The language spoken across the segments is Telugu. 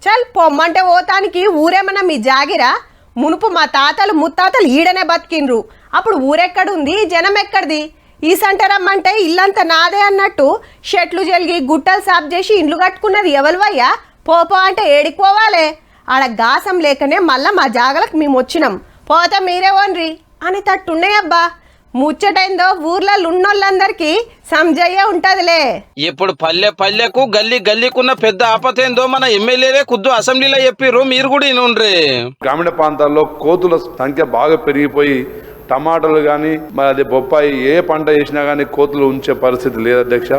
చల్ పొమ్మంటే పోతానికి ఊరేమన్నా మీ జాగిరా? మునుపు మా తాతలు ముత్తాతలు ఈడనే బతికిండ్రు. అప్పుడు ఊరెక్కడుంది, జనం ఎక్కడిది? ఈ సంటరమ్మంటే ఇల్లంతా నాదే అన్నట్టు షెట్లు జల్గి గుట్టలు సాఫ్ చేసి ఇండ్లు కట్టుకున్నది ఎవరివయ్యా? పోపో అంటే ఏడికి పోవాలే? ఆడ గాసం లేకనే మళ్ళా మా జాగలకు మేము వచ్చినాం, పోతా మీరే ఓన్రి అని తట్టున్నాయబ్బా. ముచ్చటైందో ఊర్లలో ఉన్నోళ్ళందరికీ సంజయ్య ఉంటదిలే. ఇప్పుడు పల్లె పల్లెకు గల్లీ గల్లీకున్న పెద్ద ఆపతేందో మన ఎమ్మెల్యేలే ఖుద్దు అసెంబ్లీలో చెప్పిర్రు, మీరు కూడా ఇనుండ్రి. గ్రామీణ ప్రాంతాల్లో కోతుల సంఖ్య బాగా పెరిగిపోయి టమాటాలు కానీ మరి బొప్పాయి ఏ పంట వేసినా కానీ కోతులు ఉంచే పరిస్థితి లేదు అధ్యక్ష.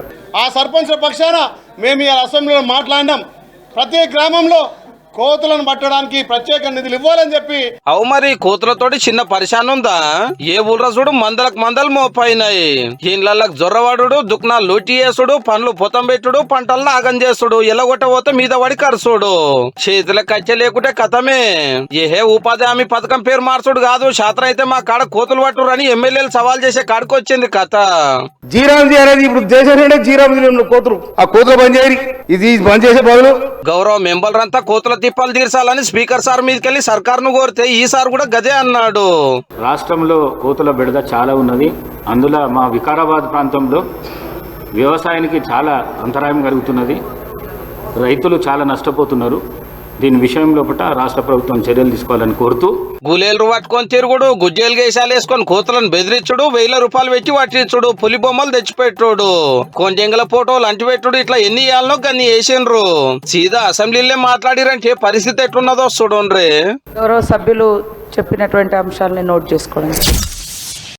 ఆ సర్పంచ్ పక్షాన మేము ఈ అసెంబ్లీలో మాట్లాడినాం. ప్రతి గ్రామంలో కోతులను పట్టడానికి ప్రత్యేక నిధులు ఇవ్వాలని చెప్పి. అవు మరి కోతులతోటి చిన్న పరిశాన్ ఉందా? ఏ ఊళ్ళో చూడు మందలకు మందలు మోపైనాయి. ఇండ్లకు జొర్రవాడు, దుక్నాలు లూటి చేసుడు, పండ్లు పొతం పెట్టుడు, పంటలను ఆగం చేసుడు, ఎల్లగొట్టబోతే మీద పడి కరుసుడు. చేతుల కచ్చే లేకుంటే కథమే. ఏహే ఉపాధి హామీ పథకం పేరు మార్చుడు కాదు, శాతం అయితే మా కాడ కోతులు పట్టురు అని ఎమ్మెల్యేలు సవాల్ చేసే కాడికి వచ్చింది కథ. జీరాంజీ అనేది ఇప్పుడు దేశం జీరాంజీ కోతులు, ఆ కోతులు బంద్ చేయరు. ఇది బంద్ చేసే బదులు గౌరవ మెంబర్లంతా కోతుల తిప్పాలు తీర్చాలని స్పీకర్ సార్ మీదకెళ్లి సర్కార్ను కోరితే ఈసారి కూడా గదే అన్నాడు. రాష్ట్రంలో కోతుల బెడద చాలా ఉన్నది. అందులో మా వికారాబాద్ ప్రాంతంలో వ్యవసాయానికి చాలా అంతరాయం కలుగుతున్నది. రైతులు చాలా నష్టపోతున్నారు. దీని విషయంలో రాష్ట్ర ప్రభుత్వం చర్యలు తీసుకోవాలని కోరుతూ గులేలు పట్టుకొని తిరుగుడు, గుజ్జేలు గేసాలు వేసుకొని కోతులను బెదిరించుడు, 1000 రూపాయలు పెట్టి పట్టించుడు, పులి బొమ్మలు తెచ్చిపెట్టుడు, కొంచెంగల ఫోటోలు అంటిపెట్టుడు, ఇట్లా ఎన్ని ఇయ్యాలనో గన్ని వేసిండ్రు. సీదా అసెంబ్లీలో మాట్లాడిరంటే పరిస్థితి ఎట్లున్నదో చూడండి. గౌరవ సభ్యులు చెప్పినటువంటి అంశాలని నోట్ చేసుకోండి.